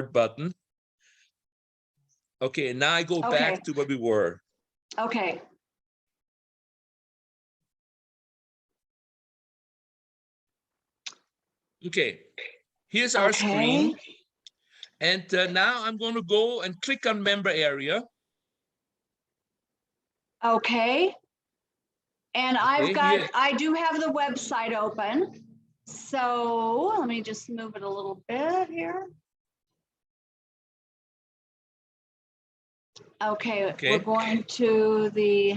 button. Okay, now I go back to where we were. Okay. Okay, here's our screen. And now I'm going to go and click on member area. Okay. And Okay, I do have the website open. So let me just move it a little bit here. Okay, we're going to the,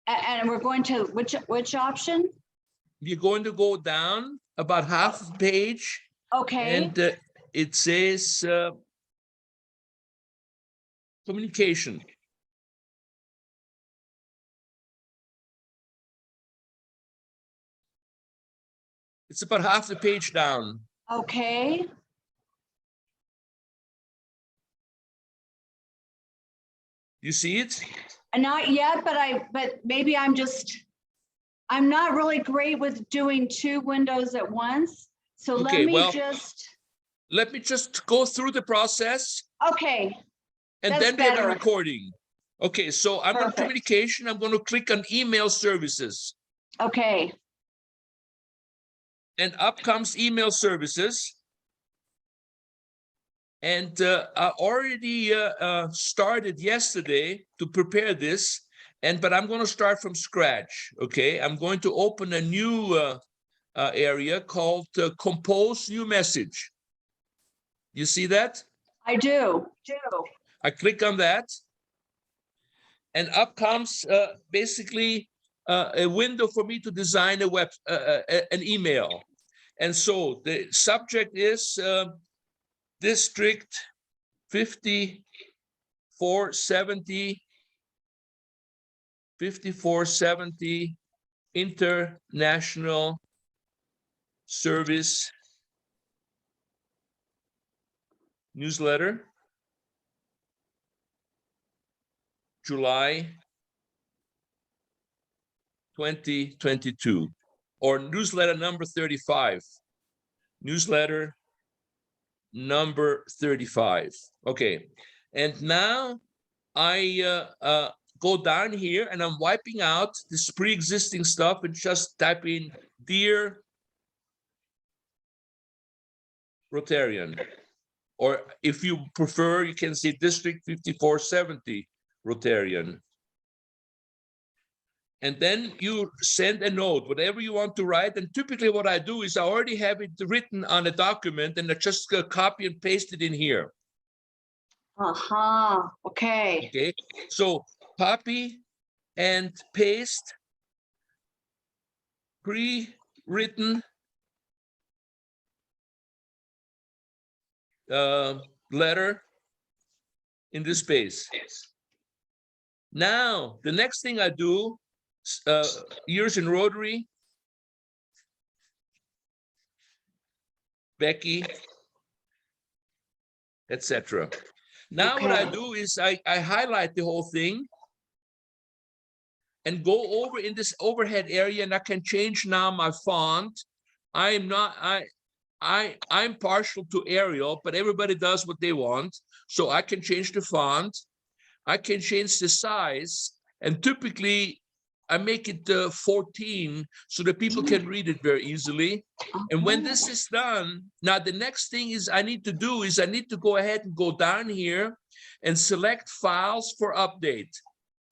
and we're going to which option? You're going to go down about half the page. Okay. And it says communication. It's about half the page down. Okay. You see it? Not yet, but maybe I'm not really great with doing two windows at once. So let me just go through the process. Okay. And then we have a recording. Okay, so I'm on communication. I'm going to click on email services. Okay. And up comes email services. And I already started yesterday to prepare this, but I'm going to start from scratch. Okay, I'm going to open a new area called Compose New Message. You see that? I do. I click on that, and up comes basically a window for me to design an email. And so the subject is District 5470 International Service Newsletter, July 2022, or newsletter number 35. Newsletter number 35. Okay, and now I go down here and I'm wiping out this pre-existing stuff and just type in Dear Rotarian, or if you prefer, you can say District 5470 Rotarian. And then you send a note, whatever you want to write. And typically what I do is I already have it written on a document and I just copy and paste it in here. Okay. Okay, so copy and paste pre-written letter in this space. Now, the next thing I do, years in Rotary, Becky, etc. Now what I do is I highlight the whole thing and go over in this overhead area, and I can change now my font. I'm partial to Arial, but everybody does what they want. So I can change the font. I can change the size, and typically I make it 14 so that people can read it very easily. And when this is done, now the next thing is I need to go ahead and go down here and select files for update.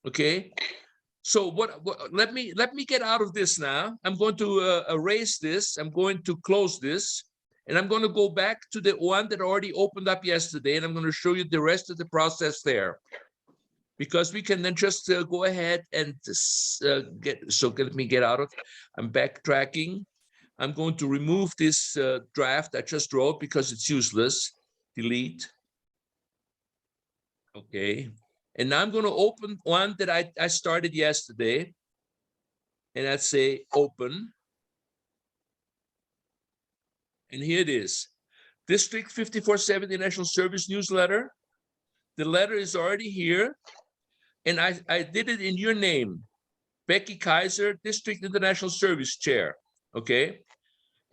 Okay. So let me get out of this now. I'm going to erase this. I'm going to close this, and I'm going to go back to the one that already opened up yesterday, and I'm going to show you the rest of the process there. Because we can then just go ahead and let me get out of, I'm backtracking. I'm going to remove this draft I just wrote because it's useless. Delete. Okay. And now I'm going to open one that I started yesterday. And I'd say open. And here it is. District 5470 National Service Newsletter. The letter is already here. And I did it in your name, Becky Kaiser, District International Service Chair, okay?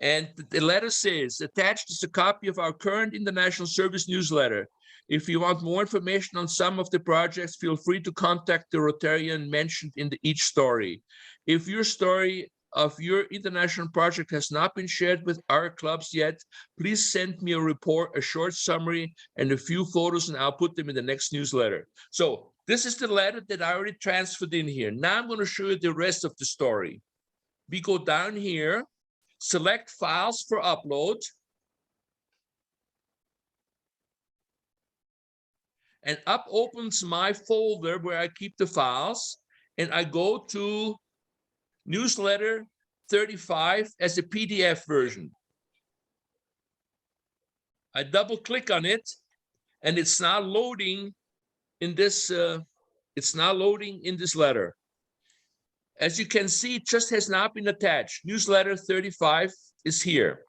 And the letter says, attached is a copy of our current international service newsletter. If you want more information on some of the projects, feel free to contact the Rotarian mentioned in each story. If your story of your international project has not been shared with our clubs yet, please send me a report, a short summary, and a few photos, and I'll put them in the next newsletter. So this is the letter that I already transferred in here. Now I'm going to show you the rest of the story. We go down here, select files for upload, and up opens my folder where I keep the files, and I go to newsletter 35 as a PDF version. I double click on it, and it's now loading in this. It's now loading in this letter. As you can see, it just has not been attached. Newsletter 35 is here.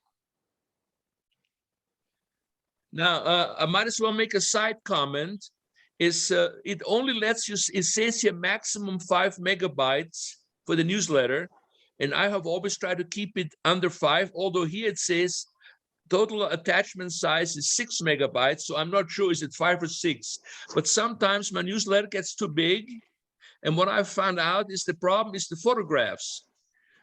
Now, I might as well make a side comment. It only lets you, it says here maximum 5 megabytes for the newsletter. And I have always tried to keep it under 5, although here it says total attachment size is 6 megabytes. So I'm not sure, is it 5 or 6? But sometimes my newsletter gets too big. And what I found out is the problem is the photographs.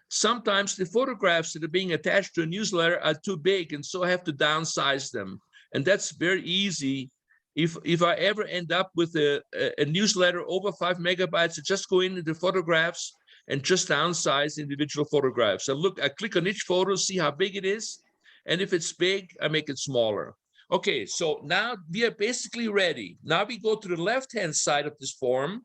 Sometimes the photographs that are being attached to a newsletter are too big, and so I have to downsize them. And that's very easy. If I ever end up with a newsletter over 5 megabytes, I just go into the photographs and just downsize individual photographs. So look, I click on each photo, see how big it is. And if it's big, I make it smaller. Okay, so now we are basically ready. Now we go to the left-hand side of this form.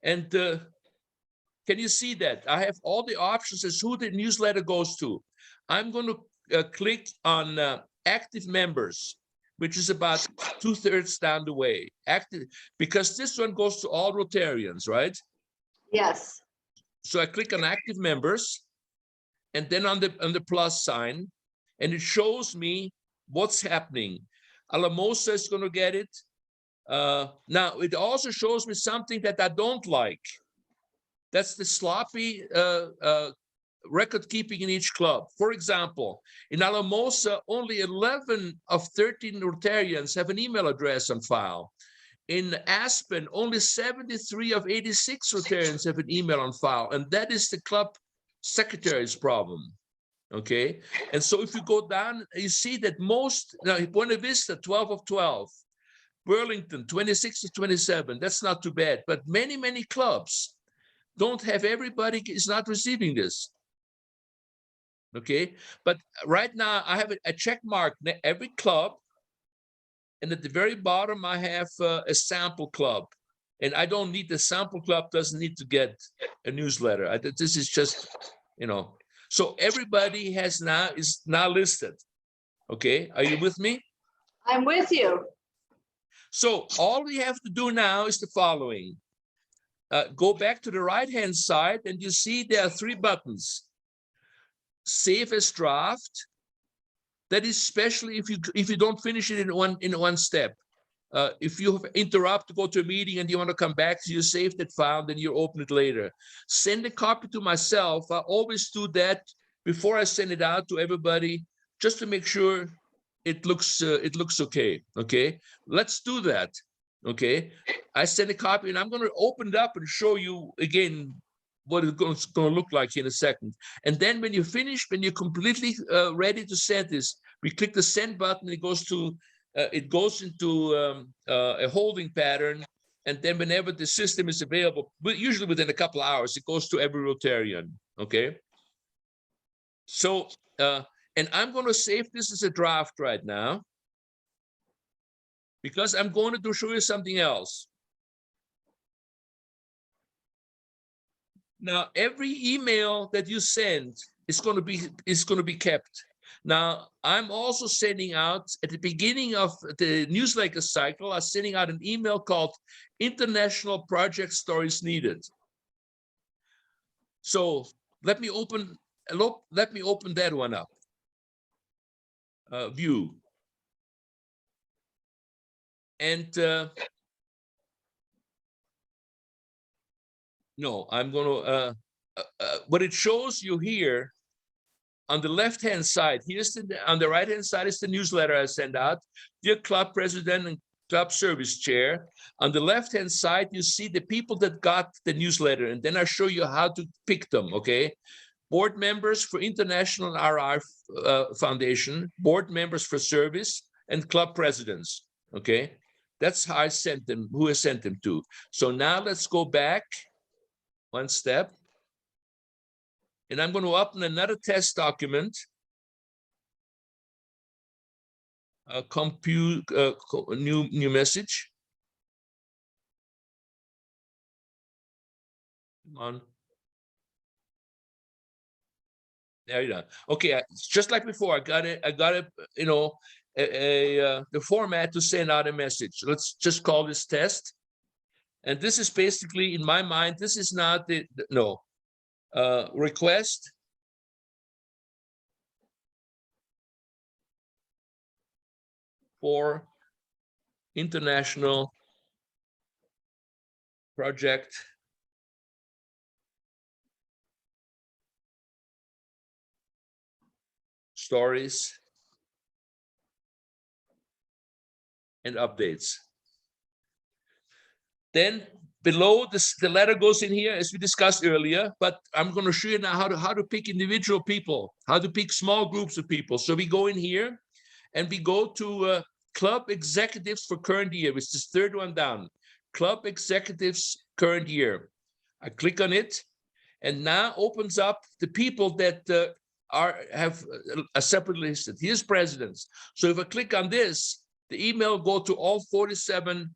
And can you see that? I have all the options as who the newsletter goes to. I'm going to click on active members, which is about 2/3 down the way. Active, because this one goes to all Rotarians, right? Yes. So I click on active members, and then on the plus sign, and it shows me what's happening. Alamosa is going to get it. Now, it also shows me something that I don't like. That's the sloppy record keeping in each club. For example, in Alamosa, only 11 of 13 Rotarians have an email address on file. In Aspen, only 73 of 86 Rotarians have an email on file, and that is the club secretary's problem. Okay, and so if you go down, you see that most, now Buena Vista, 12 of 12. Burlington, 26 of 27. That's not too bad, but many clubs don't have, everybody is not receiving this. Okay, but right now I have a check mark every club, and at the very bottom I have a sample club, and I don't need, the sample club doesn't need to get a newsletter. This is just, you know, so everybody is now listed. Okay, are you with me? I'm with you. So all we have to do now is the following. Go back to the right-hand side, and you see there are 3 buttons. Save as draft. That is especially if you don't finish it in one step. If you interrupt to go to a meeting and you want to come back, so you save that file, then you open it later. Send a copy to myself. I always do that before I send it out to everybody, just to make sure it looks okay. Okay, let's do that. Okay, I send a copy, and I'm going to open it up and show you again what it's going to look like in a second. And then when you finish, when you're completely ready to send this, we click the send button. It goes into a holding pattern, and then whenever the system is available, but usually within a couple of hours, it goes to every Rotarian. Okay, so and I'm going to save this as a draft right now, because I'm going to show you something else. Now, every email that you send is going to be kept. Now, I'm also sending out at the beginning of the newsletter cycle, I'm sending out an email called International Project Stories Needed. So let me open that one up. View. And no, I'm going to, what it shows you here on the left-hand side, on the right-hand side is the newsletter I send out. Dear club president and club service chair. On the left-hand side, you see the people that got the newsletter, and then I show you how to pick them, okay? Board members for International RR Foundation, board members for service, and club presidents, okay? That's how I sent them, who I sent them to. So now let's go back one step. And I'm going to open another test document. New message. Come on. There you go. Okay, just like before, I got it. You know, the format to send out a message. Let's just call this test. And this is basically, in my mind, this is not no. Request for international project stories and updates. Then below this, the letter goes in here as we discussed earlier, but I'm going to show you now how to pick individual people, how to pick small groups of people. So we go in here and we go to club executives for current year, which is the third one down. Club executives current year. I click on it, and now opens up the people that have a separate listed. Here's presidents. So if I click on this, the email go to all 47.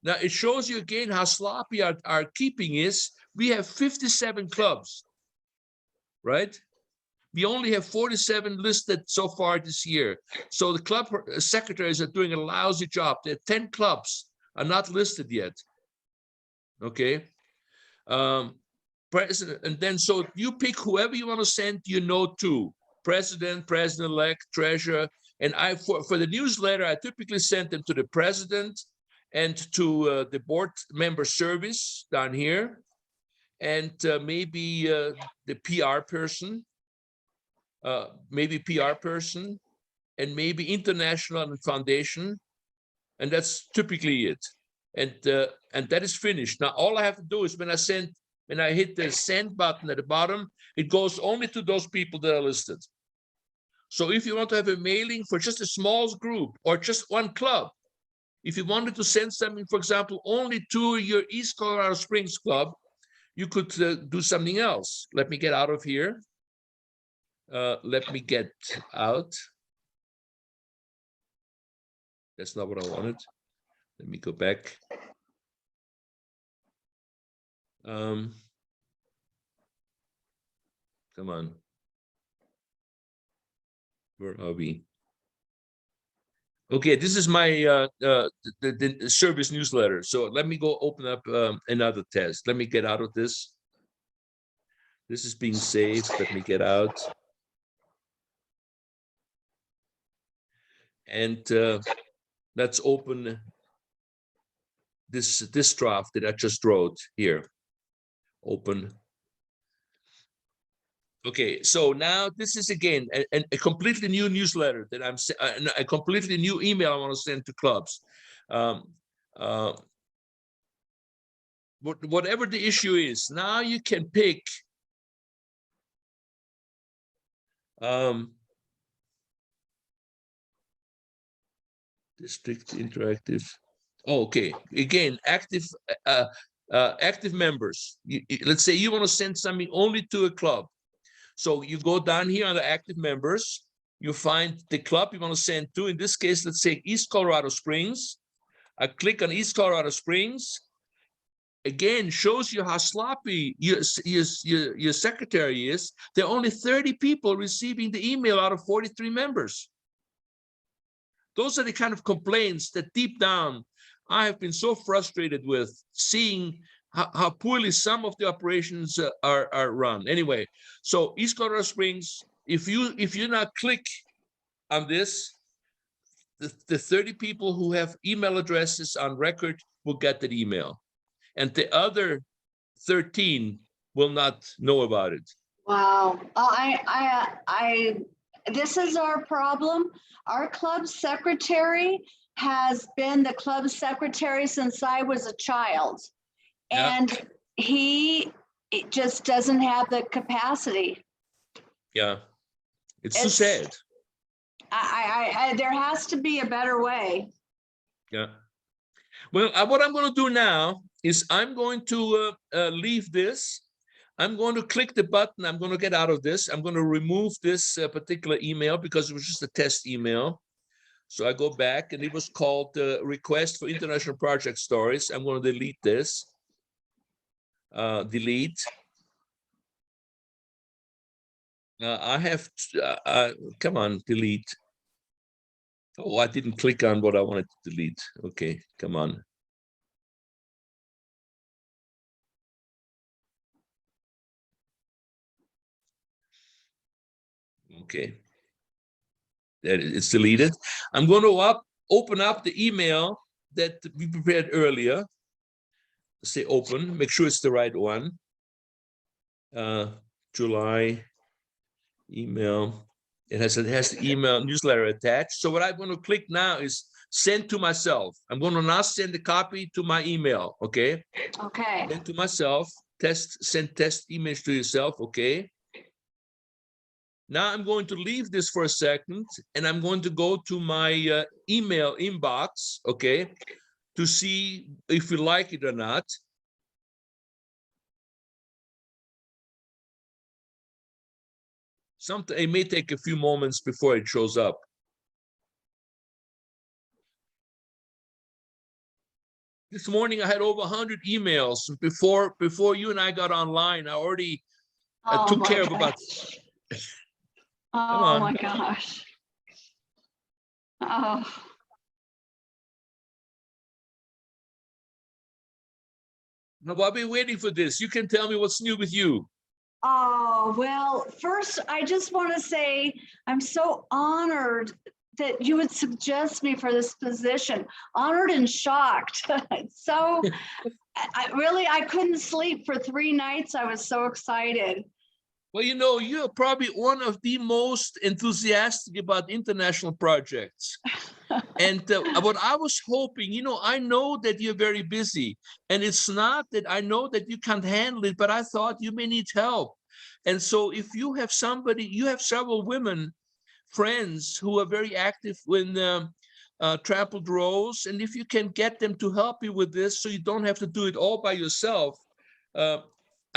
Now it shows you again how sloppy our keeping is. We have 57 clubs, right? We only have 47 listed so far this year. So the club secretaries are doing a lousy job. There are 10 clubs are not listed yet. Okay. President, and then so you pick whoever you want to send your note to. President, president-elect, treasurer. And for the newsletter, I typically send them to the president and to the board member service down here, and maybe the PR person, and maybe international and foundation, and that's typically it. And that is finished. Now all I have to do is when I hit the send button at the bottom, it goes only to those people that are listed. So if you want to have a mailing for just a small group or just one club, if you wanted to send something, for example, only to your East Colorado Springs club, you could do something else. Let me get out of here. Let me get out. That's not what I wanted. Let me go back. Come on. Where are we? Okay, this is my the service newsletter. So let me go open up another test. Let me get out of this. This is being saved. Let me get out. And let's open this draft that I just wrote here. Open. Okay, so now this is again a completely new newsletter that I'm a completely new email I want to send to clubs. Whatever the issue is, now you can pick district interactive. Oh, okay, again, active members. Let's say you want to send something only to a club. So you go down here on the active members, you find the club you want to send to. In this case, let's say East Colorado Springs. I click on East Colorado Springs. Again, shows you how sloppy your secretary is. There are only 30 people receiving the email out of 43 members. Those are the kind of complaints that deep down I have been so frustrated with, seeing how poorly some of the operations are run. Anyway, so East Colorado Springs, if you now click on this, the 30 people who have email addresses on record will get that email, and the other 13 will not know about it. Wow. This is our problem. Our club secretary has been the club secretary since I was a child. Yeah. And it just doesn't have the capacity. Yeah. It's too sad. There has to be a better way. Yeah. Well, what I'm going to do now is I'm going to leave this. I'm going to click the button. I'm going to get out of this. I'm going to remove this particular email because it was just a test email. So I go back, and it was called Request for International Project Stories. I'm going to delete this. Delete. I have, come on, delete. Oh, I didn't click on what I wanted to delete. Okay, come on. Okay. That it's deleted. I'm going to open up the email that we prepared earlier. Say open, make sure it's the right one. July email. It has the email newsletter attached. So what I'm going to click now is send to myself. I'm going to now send a copy to my email. Okay. Okay. Send to myself. Send test image to yourself. Okay. Now I'm going to leave this for a second, and I'm going to go to my email inbox, okay, to see if you like it or not. It may take a few moments before it shows up. This morning I had over 100 emails before you and I got online. I already took care of about. Oh my gosh. Oh. Now, I've been waiting for this. You can tell me what's new with you. Oh, well, first, I just want to say I'm so honored that you would suggest me for this position. Honored and shocked. So I couldn't sleep for 3 nights. I was so excited. Well, you know, you're probably one of the most enthusiastic about international projects. And what I was hoping, you know, I know that you're very busy, and it's not that I know that you can't handle it, but I thought you may need help. And so if you have somebody, you have several women friends who are very active in trampled rows, and if you can get them to help you with this so you don't have to do it all by yourself.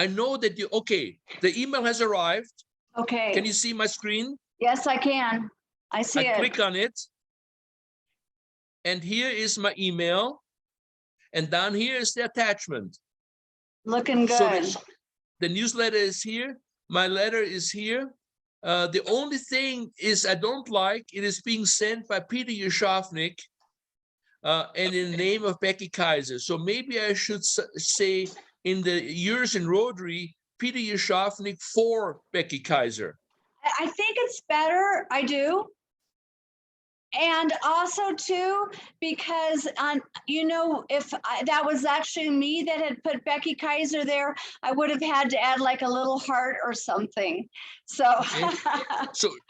I know that okay, the email has arrived. Okay. Can you see my screen? Yes, I can. I see it. Click on it. And here is my email. And down here is the attachment. Looking good. So the newsletter is here. My letter is here. The only thing is I don't like it is being sent by Peter Yushovnik and in the name of Becky Kaiser. So maybe I should say in the years in Rotary, Peter Yushovnik for Becky Kaiser. I think it's better. I do. And also too, because you know, if that was actually me that had put Becky Kaiser there, I would have had to add like a little heart or something. So, okay.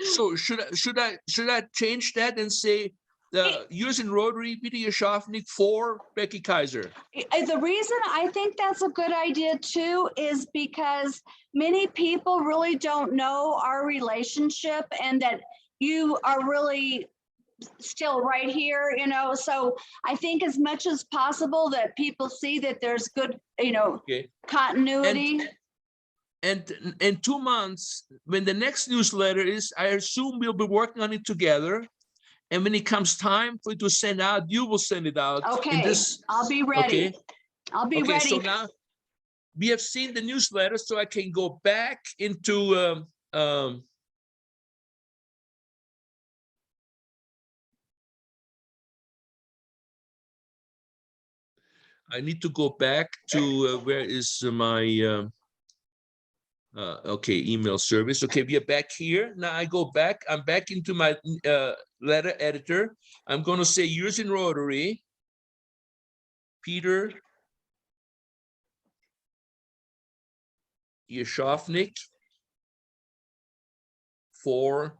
so should I change that and say the years in Rotary, Peter Yushovnik for Becky Kaiser? The reason I think that's a good idea too is because many people really don't know our relationship and that you are really still right here, you know, so I think as much as possible that people see that there's good, you know, continuity. And in 2 months, when the next newsletter is, I assume we'll be working on it together. And when it comes time for it to send out, you will send it out. Okay, I'll be ready. Okay? I'll be ready. So now we have seen the newsletter, so I can go back into I need to go back to where is my okay, email service. Okay, we are back here. Now I go back. I'm back into my letter editor. I'm going to say years in Rotary. Peter Yushovnik for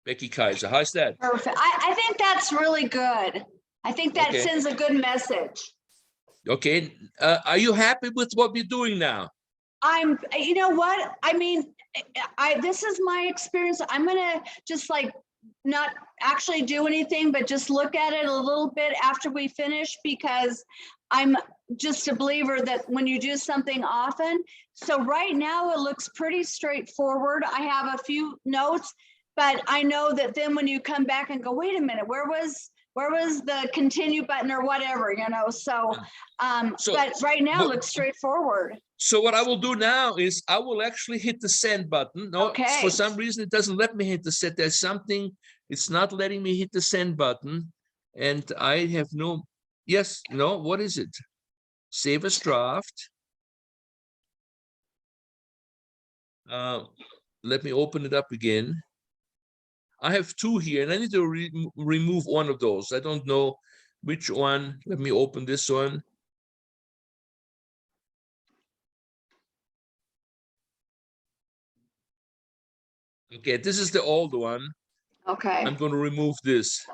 Becky Kaiser. How's that? Perfect. I think that's really good. I think that Okay. sends a good message. Okay. Are you happy with what we're doing now? You know what? I mean, this is my experience. I'm gonna just like not actually do anything, but just look at it a little bit after we finish, because I'm just a believer that when you do something often. So right now it looks pretty straightforward. I have a few notes, but I know that then when you come back and go, wait a minute, where was the continue button or whatever, you know? So, but right now it looks straightforward. So what I will do now is I will actually hit the send button. No, Okay. for some reason it doesn't let me hit the send. There's something, it's not letting me hit the send button. And I have no, yes, no, what is it? Save as draft. Let me open it up again. I have two here and I need to remove one of those. I don't know which one. Let me open this one. Okay, this is the old one. Okay. I'm going to remove this.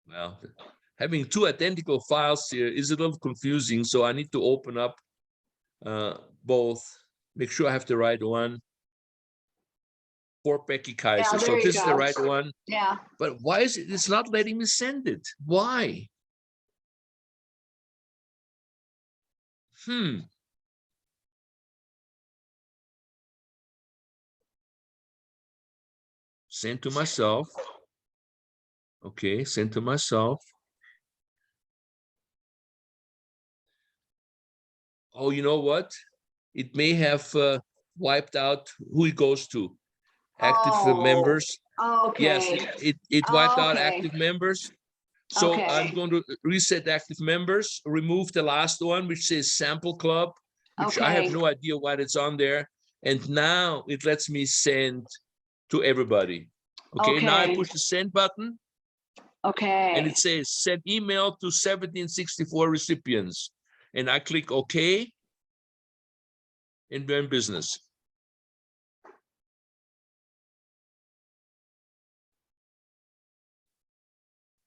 Well, having two identical files here is a little confusing, so I need to open up both. Make sure I have the right one. For Becky Kaiser. Yeah, So there you this is the go. right one. Yeah. But why is it? It's not letting me send it. Why? Send to myself. Okay, send to myself. Oh, you know what? It may have wiped out who it goes to. Active members. Okay. Yes, it wiped out Okay. active members. So Okay. I'm going to reset active members, remove the last one, which says sample club, which I have Okay. no idea why it's on there. And now it lets me send to everybody. Okay, now I Okay. push the send button Okay. and it says send email to 1764 recipients. And I click OK and we're in business.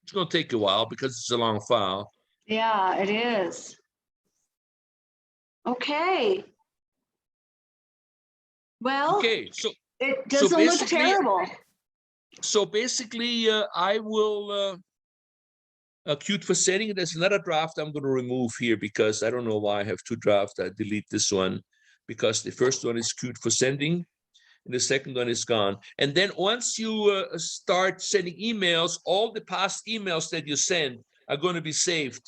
It's going to take a while because it's a long file. Yeah, it is. Okay. Well, Okay, so it doesn't look terrible. So basically, I will queued for setting. There's another draft I'm going to remove here because I don't know why I have two drafts. I delete this one because the first one is queued for sending and the second one is gone. And then once you start sending emails, all the past emails that you send are going to be saved.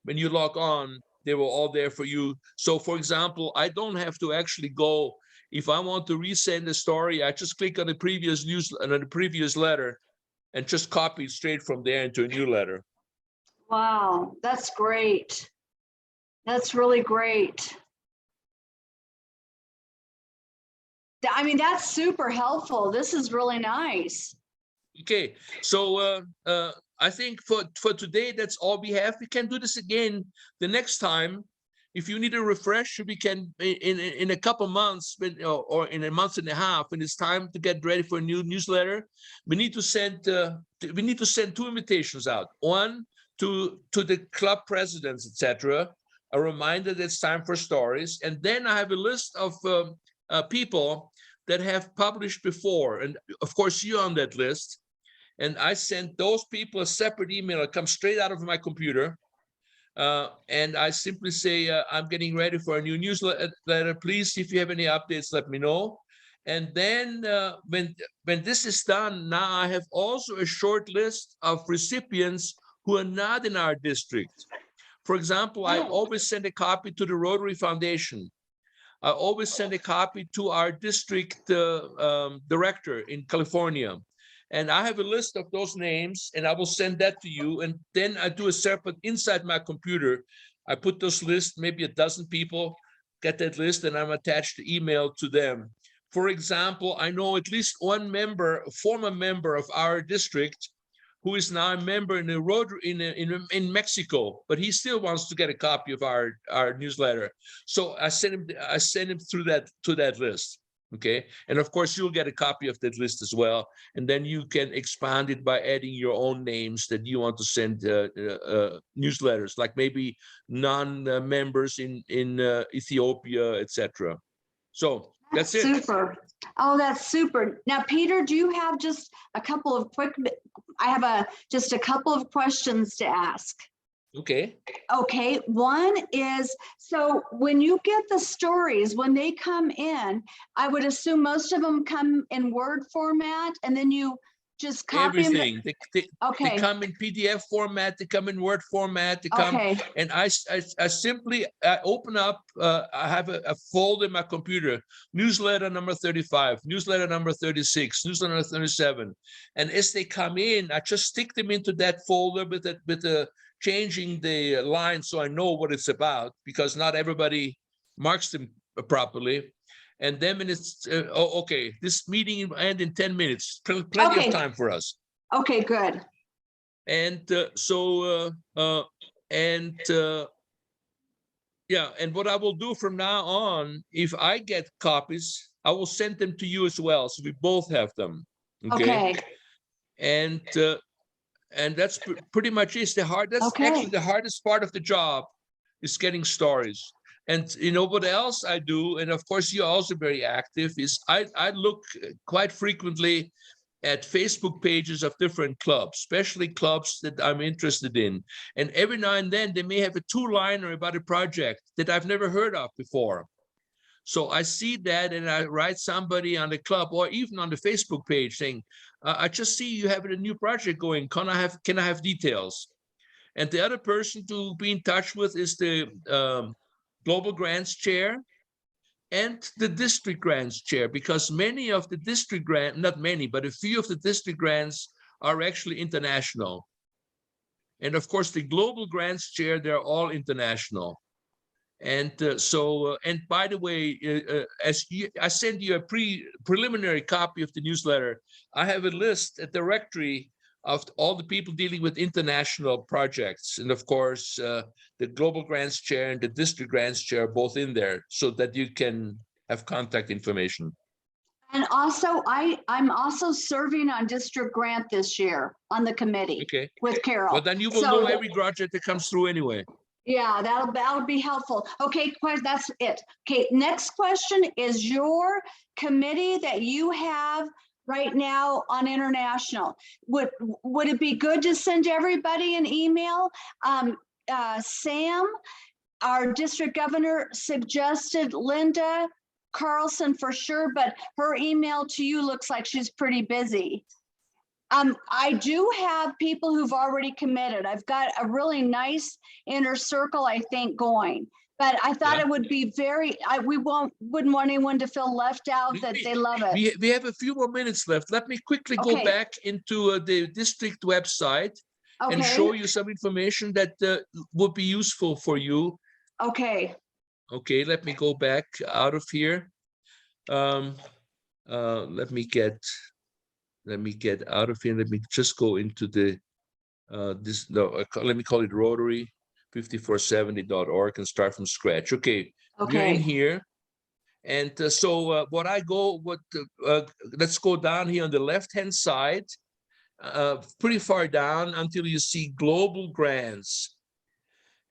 When you log on, they were all there for you. So for example, I don't have to actually go. If I want to resend the story, I just click on the previous letter and just copy it straight from there into a new letter. Wow, that's great. That's really great. I mean, that's super helpful. This is really nice. Okay, so I think for today, that's all we have. We can do this again the next time. If you need a refresh, we can in a couple months, or in a month and a half, when it's time to get ready for a new newsletter. We need to send two invitations out. One to the club presidents, etc. A reminder that it's time for stories, and then I have a list of people that have published before, and of course you're on that list. And I sent those people a separate email. It comes straight out of my computer. And I simply say, I'm getting ready for a new newsletter. Please, if you have any updates, let me know. And then when this is done, now I have also a short list of recipients who are not in our district. For example, I always send a copy to the Rotary Foundation. I always send a copy to our district director in California. And I have a list of those names, and I will send that to you. And then I do a separate inside my computer. I put those lists, maybe a dozen people get that list, and I'm attached the email to them. For example, I know at least one member, a former member of our district, who is now a member in the road in Mexico, but he still wants to get a copy of our newsletter. So I sent him through that list. Okay, and of course you'll get a copy of that list as well, and then you can expand it by adding your own names that you want to send newsletters, like maybe non-members in Ethiopia, etc. So that's it. Super. Oh, that's super. Now, Peter, do you have just a couple of quick, I have just a couple of questions to ask. Okay. Okay, one is, so when you get the stories, when they come in, I would assume most of them come in Word format, and then you just copy everything. them. They come in PDF format, they come in Word format, they come, and I simply open up, I have a folder in my computer, newsletter number 35, newsletter number 36, newsletter number 37. And as they come in, I just stick them into that folder with the changing the line so I know what it's about, because not everybody marks them properly. And then when it's, okay, this meeting will end in 10 minutes, plenty of time for us. Okay, good. And yeah, and what I will do from now on, if I get copies, I will send them to you as well, so we both have them. Okay. And that's pretty much it. That's actually the hardest part of the job, is getting stories. And you know what else I do, and of course you're also very active, is I look quite frequently at Facebook pages of different clubs, especially clubs that I'm interested in. And every now and then they may have a two-liner about a project that I've never heard of before. So I see that and I write somebody on the club or even on the Facebook page saying, I just see you have a new project going. Can I have details? And the other person to be in touch with is the Global Grants Chair and the District Grants Chair, because many of the district grants, not many, but a few of the district grants are actually international. And of course, the Global Grants Chair, they're all international. And and by the way, I send you a preliminary copy of the newsletter. I have a list, a directory of all the people dealing with international projects. And of course, the Global Grants Chair and the District Grants Chair are both in there, so that you can have contact information. And also, I'm also serving on District Grant this year on the committee with Carol. Well, then you will know every project that comes through anyway. Yeah, that'll be helpful. Okay, that's it. Okay, next question is your committee that you have right now on international. Would it be good to send everybody an email? Sam, our district governor, suggested Linda Carlson for sure, but her email to you looks like she's pretty busy. I do have people who've already committed. I've got a really nice inner circle, I think, going. But I thought it would be we wouldn't want anyone to feel left out, that they love it. We have a few more minutes left. Let me quickly go back into the district website and show you some information that would be useful for you. Okay, let me go back out of here. Let me get out of here. Let me just go into the let me call it Rotary5470.org and start from scratch. Okay. We're in here. And let's go down here on the left-hand side, pretty far down until you see Global Grants.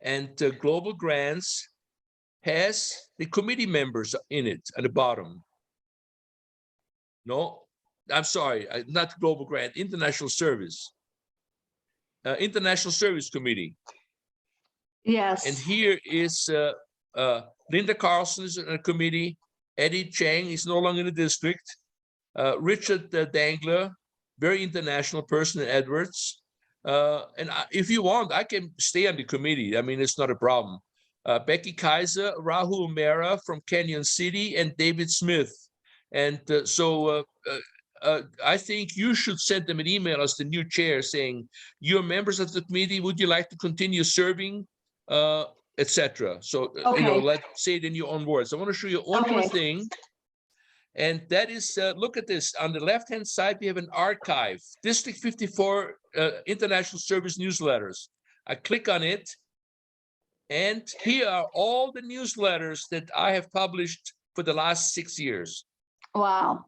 And Global Grants has the committee members in it at the bottom. No, I'm sorry, not Global Grant, International Service. International Service Committee. Yes. And here is Linda Carlson is in a committee. Eddie Chang is no longer in the district. Richard Dangler, very international person in Edwards. And if you want, I can stay on the committee. I mean, it's not a problem. Becky Kaiser, Rahul Mehra from Canyon City, and David Smith. And I think you should send them an email as the new chair saying, you're members of the committee, would you like to continue serving, etc. So, let's say it in your own words. I want to show you one more thing. And that is, look at this. On the left-hand side, we have an archive, District 54 International Service newsletters. I click on it, and here are all the newsletters that I have published for the last 6 years. Wow.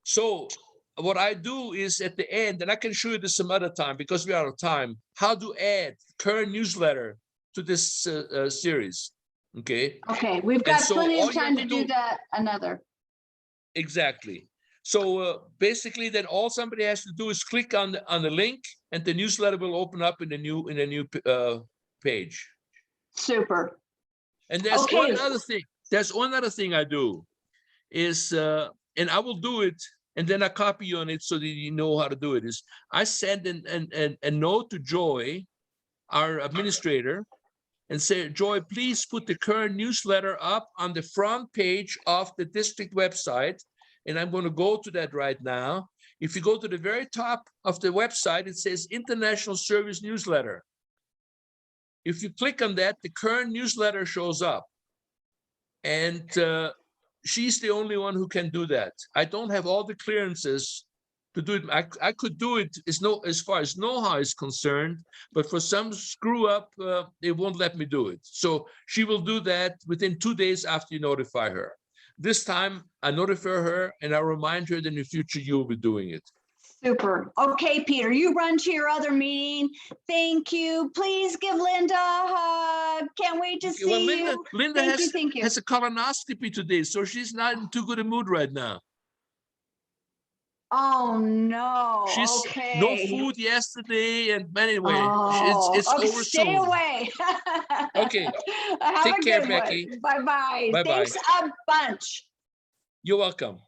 So what I do is at the end, and I can show you this some other time because we're out of time, how to add current newsletter to this series, okay? Okay, we've got plenty of time to do that another. Exactly. So basically, then all somebody has to do is click on the link, and the newsletter will open up in a new page. Super. And there's one other thing. There's one other thing I do is, and I will do it, and then I copy you on it so that you know how to do it. Is I send a note to Joy, our administrator, and say, Joy, please put the current newsletter up on the front page of the district website. And I'm going to go to that right now. If you go to the very top of the website, it says International Service Newsletter. If you click on that, the current newsletter shows up. And she's the only one who can do that. I don't have all the clearances to do it. I could do it as far as know-how is concerned, but for some screw up, they won't let me do it. So she will do that within 2 days after you notify her. This time I notify her and I remind her that in the future you will be doing it. Super. Okay, Peter, you run to your other meeting. Thank you. Please give Linda a hug. Can't wait to see you. Linda Thank you. has a colonoscopy today, so she's not in too good a mood right now. Oh no. She's okay. no food yesterday, and anyway, it's okay, over stay soon. away. Okay. Have Take a care, good Becky. Bye-bye. Bye-bye. Thanks a bunch. You're welcome.